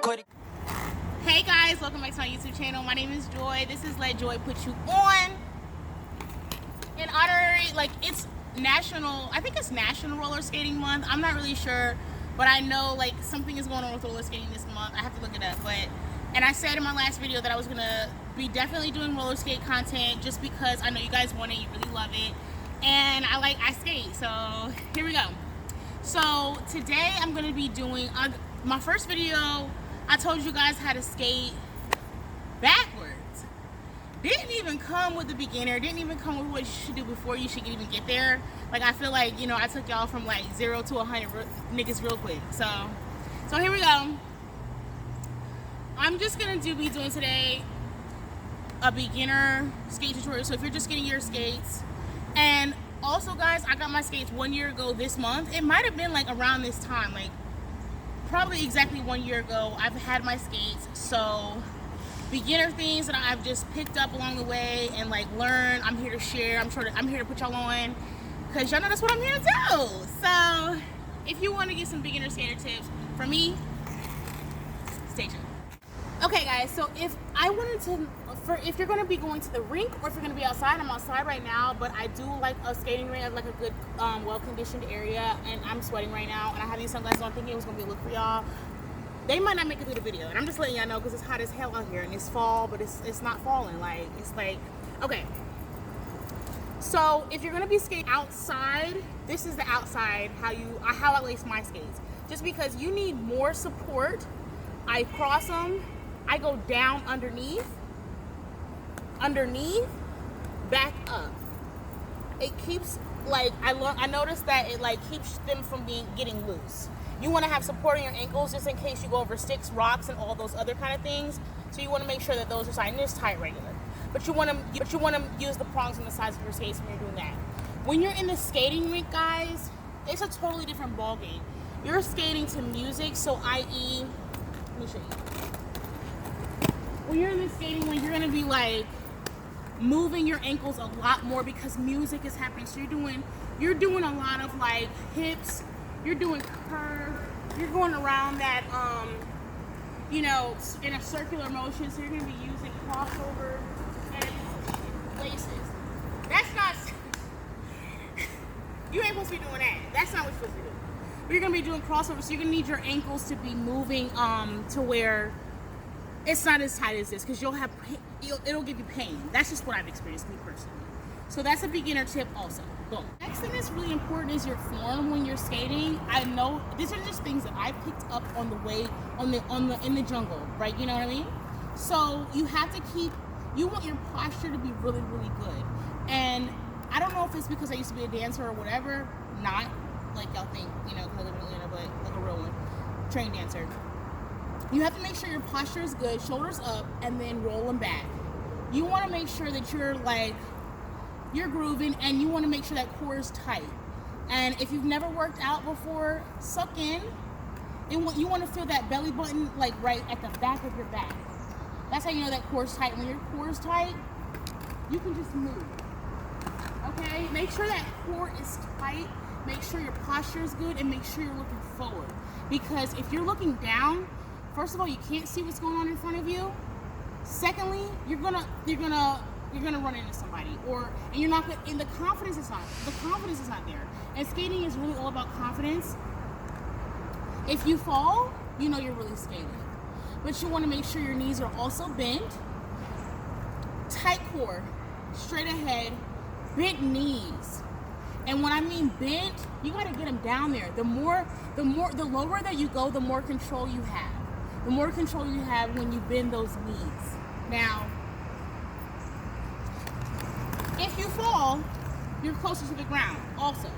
Hey guys, welcome back to my YouTube channel. My name is Joy. This is Let Joy Put You On. In honorary, like, it's national, I think it's National Roller Skating Month. I'm not really sure, but I know like something is going on with roller skating this month. I have to look it up, and I said in my last video that I was gonna be definitely doing roller skate content just because I know you guys want it, you really love it, and I skate, so here we go. So today I'm gonna be doing my first video. I told you guys how to skate backwards. Didn't even come with the beginner, didn't even come with what you should do before you should even get there. Like, I feel like, you know, I took y'all from like 0 to 100 niggas real quick. So here we go. I'm just gonna be doing today a beginner skate tutorial. So if you're just getting your skates, and also guys, I got my skates 1 year ago this month. It might have been like around this time, like probably exactly 1 year ago. I've had my skates, so beginner things that I've just picked up along the way and like learn, I'm here to share. I'm here to put y'all on, because y'all know that's what I'm here to do. So if you want to get some beginner skater tips from me, stay tuned. Okay guys, so if you're going to be going to the rink, or if you're going to be outside, I'm outside right now, but I do like a skating rink. I like a good well-conditioned area, and I'm sweating right now, and I have these sunglasses on thinking it was going to be a look for y'all. They might not make it through the video, and I'm just letting y'all know because it's hot as hell out here, and it's fall, but it's not falling. Like, it's like, okay. So if you're gonna be skating outside, this is the outside, how I lace my skates. Just because you need more support, I cross them, I go down underneath, back up. It keeps, like, I noticed that it like keeps them from getting loose. You want to have support on your ankles just in case you go over sticks, rocks, and all those other kind of things. So you want to make sure that those are tight, and it's tight regular. But you want to use the prongs on the sides of your skates when you're doing that. When you're in the skating rink, guys, it's a totally different ball game. You're skating to music, so i.e., let me show you. When you're in the skating rink, you're gonna be like moving your ankles a lot more because music is happening. So you're doing a lot of like hips. You're doing curves, you're going around that, you know, in a circular motion, so you're going to be using crossovers and laces. That's not, you ain't supposed to be doing that. That's not what you're supposed to do. But you're going to be doing crossovers, so you're going to need your ankles to be moving to where it's not as tight as this, because it'll give you pain. That's just what I've experienced, me personally. So that's a beginner tip also. Boom. Next thing that's really important is your form when you're skating. I know these are just things that I picked up on the way in the jungle, right? You know what I mean? So you have to you want your posture to be really, really good. And I don't know if it's because I used to be a dancer or whatever, not like y'all think, you know, because I live in Atlanta, but like a real one, trained dancer. You have to make sure your posture is good, shoulders up, and then roll them back. You want to make sure that you're grooving, and you want to make sure that core is tight. And if you've never worked out before, suck in. You want to feel that belly button like right at the back of your back. That's how you know that core is tight. When your core is tight, you can just move. Okay? Make sure that core is tight. Make sure your posture is good, and make sure you're looking forward. Because if you're looking down, first of all, you can't see what's going on in front of you. Secondly, you're gonna run into somebody, and you're not gonna, and the confidence is not there. And skating is really all about confidence. If you fall, you know you're really skating. But you want to make sure your knees are also bent, tight core, straight ahead, bent knees. And when I mean bent, you got to get them down there. The lower that you go, the more control you have. The more control you have when you bend those knees. Now, if you fall, you're closer to the ground also.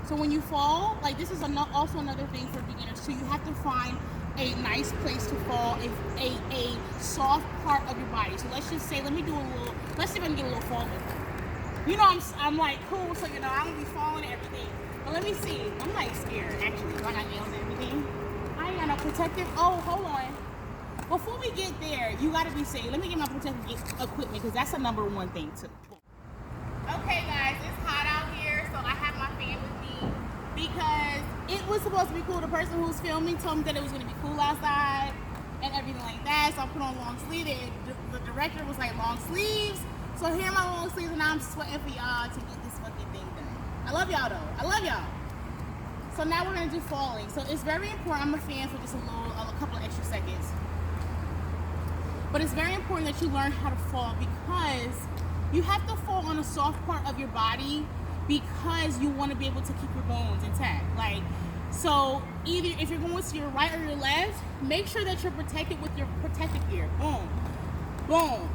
So when you fall, like, this is also another thing for beginners. So you have to find a nice place to fall, a soft part of your body. So let's just say, let's see if I can get a little fall with it. You know, I'm like, cool, so you know, I'm gonna be falling and everything. But let me see, I'm like scared actually. I got nails and everything. I ain't got no protective, hold on. Before we get there, you gotta be safe. Let me get my protective equipment, because that's the #1 thing too. Okay guys, it's hot out here, so I have my fan with me because it was supposed to be cool. The person who was filming told me that it was going to be cool outside, and everything like that. So I put on long sleeves. The director was like, long sleeves. So here are my long sleeves, and now I'm sweating for y'all to get this fucking thing done. I love y'all though. I love y'all. So now we're gonna do falling. So it's very important. I'm a fan for just a couple of extra seconds. But it's very important that you learn how to fall, because you have to fall on a soft part of your body, because you want to be able to keep your bones intact. Like, so either if you're going to your right or your left, make sure that you're protected with your protective gear. Boom, boom.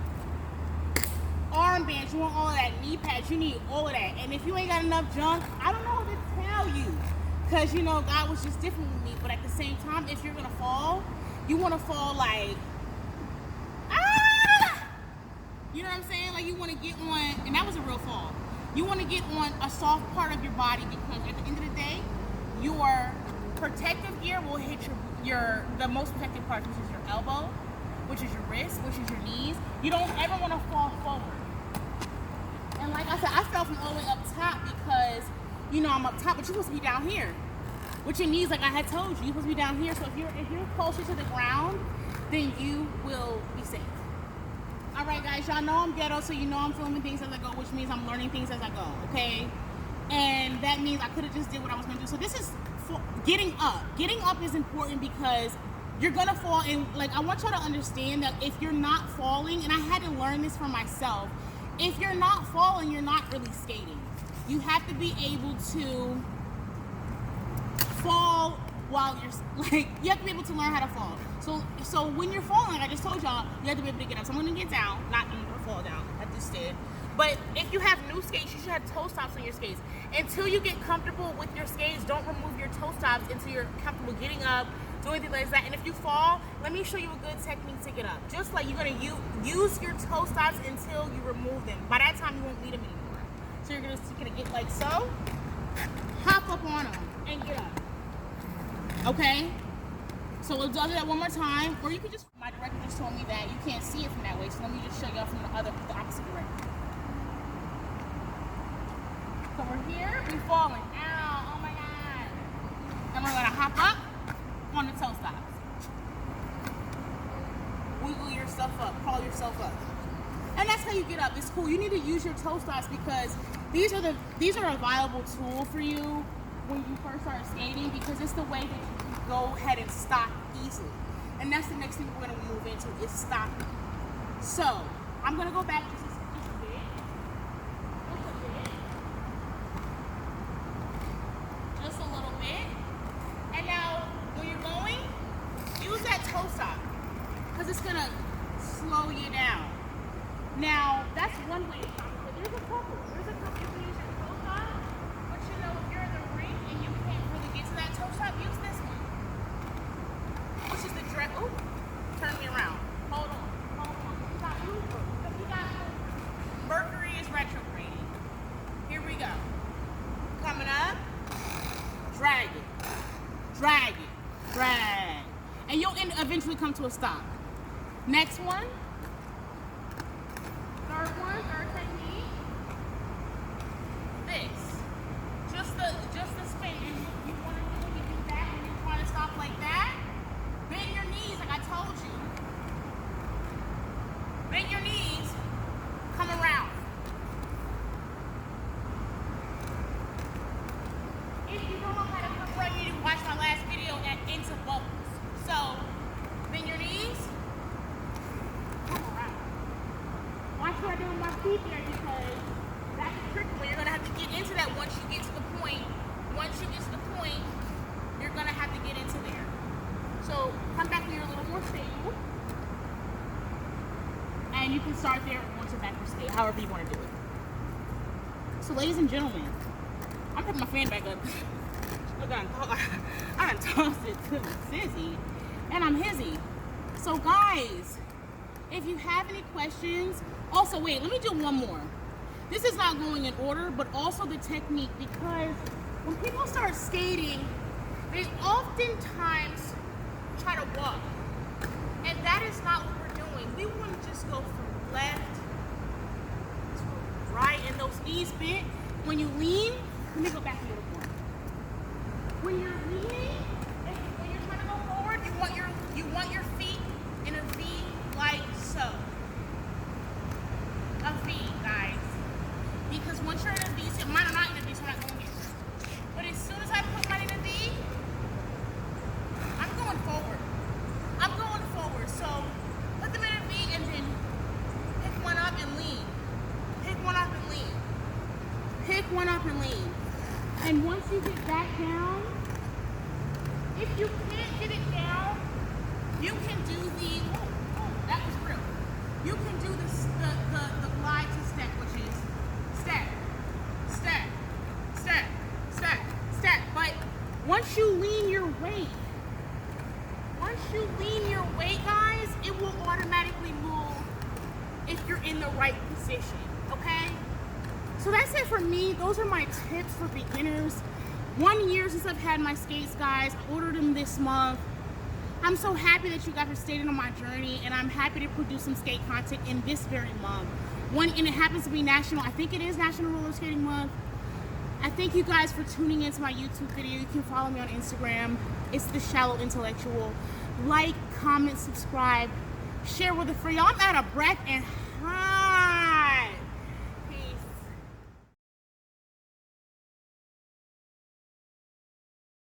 Armbands, you want all of that. Knee pads, you need all of that. And if you ain't got enough junk, I don't know what to tell you, because you know God was just different with me. But at the same time, if you're gonna fall, you want to fall like, you know what I'm saying? Like, you want to get on, and that was a real fall. You want to get on a soft part of your body, because at the end of the day, your protective gear will hit the most protective part, which is your elbow, which is your wrist, which is your knees. You don't ever want to fall forward. And like I said, I fell from all the way up top because, you know, I'm up top, but you're supposed to be down here. With your knees, like I had told you, you're supposed to be down here. So if you're closer to the ground, then you will be safe. All right, guys, y'all know I'm ghetto, so you know I'm filming things as I go, which means I'm learning things as I go, okay? And that means I could have just did what I was gonna do. So this is getting up. Getting up is important, because you're gonna fall, and like, I want y'all to understand that if you're not falling, and I had to learn this for myself, if you're not falling, you're not really skating. You have to be able to fall while you're, like, you have to be able to learn how to fall. So when you're falling, I just told y'all, you have to be able to get up. So I'm gonna get down, not I'm gonna fall down, I just did. But if you have new skates, you should have toe stops on your skates. Until you get comfortable with your skates, don't remove your toe stops until you're comfortable getting up, doing things like that. And if you fall, let me show you a good technique to get up. Just like you're gonna use your toe stops until you remove them. By that time, you won't need them anymore. So you're gonna get like so, hop up on them, and get up. Okay? So we'll do that one more time, or you could just, my director just told me that you can't see it from that way, so let me just show y'all from the opposite direction. So we're here, we're falling. Ow, oh my God. And we're gonna hop up on the toe stops. Wiggle yourself up, crawl yourself up. And that's how you get up. It's cool. You need to use your toe stops, because these are a viable tool for you when you first start skating, because it's the way that you can go ahead and stop easily. And that's the next thing we're gonna move into, is stopping. So I'm gonna go back just a bit. Just a little bit. And now when you're going, use that toe stop, because it's gonna slow you down. Now that's one way to stop it, but there's a couple you can use your toe stop. But you know, if you're in the rink and you can't really get to that toe stop, use this one, which is the direct. Ooh, turn me around. Hold on. You got Uber. Mercury is retrograding. Here we go. Coming up. Drag it. And you'll eventually come to a stop. Next one. Third technique. This. Just the spin. You want to do that when you're trying to stop like that. Bend your knees, like I told you. Bend your knees. Come around. If you don't know how to come around, you need to watch my last video at Into Bubbles. So, bend your knees. Come around. Watch what I do with my feet there, because that's the trick where you're going to have to get into that once you get to the point. Once you get to the point, you're going to have to get into there. So come back when you're a little more stable. And you can start there once you're back for skate, however you want to do it. So ladies and gentlemen, I'm putting my fan back up. I done tossed it to the sissy, and I'm hizzy. So guys, if you have any questions, also wait, let me do one more. This is not going in order, but also the technique, because when people start skating, they oftentimes try to walk, and that is not what we're doing. We want to just go from left to right, and those knees bent. When you lean, let me go back a little more. When you're leaning, and when you're trying to go forward, you want your feet Because once you're in a V, see, mine are not in a V, so I'm not going here. But as soon as I put mine in a V, I'm going forward. I'm going forward. So put them in a V and then pick one up and lean. Pick one up and lean. Pick one up and lean. And once you get that down, if you can't get it down, you can do the, that was real. You can do the glide to step, which is step, step, step, step, step. But once you lean your weight, guys, it will automatically move if you're in the right position, okay? So that's it for me. Those are my tips for beginners. 1 year since I've had my skates, guys. I ordered them this month. I'm so happy that you guys are staying on my journey, and I'm happy to produce some skate content in this very month. And it happens to be national, I think it is National Roller Skating Month. I thank you guys for tuning into my YouTube video. You can follow me on Instagram. It's The Shallow Intellectual. Like, comment, subscribe, share with a friend. Y'all, I'm out of breath and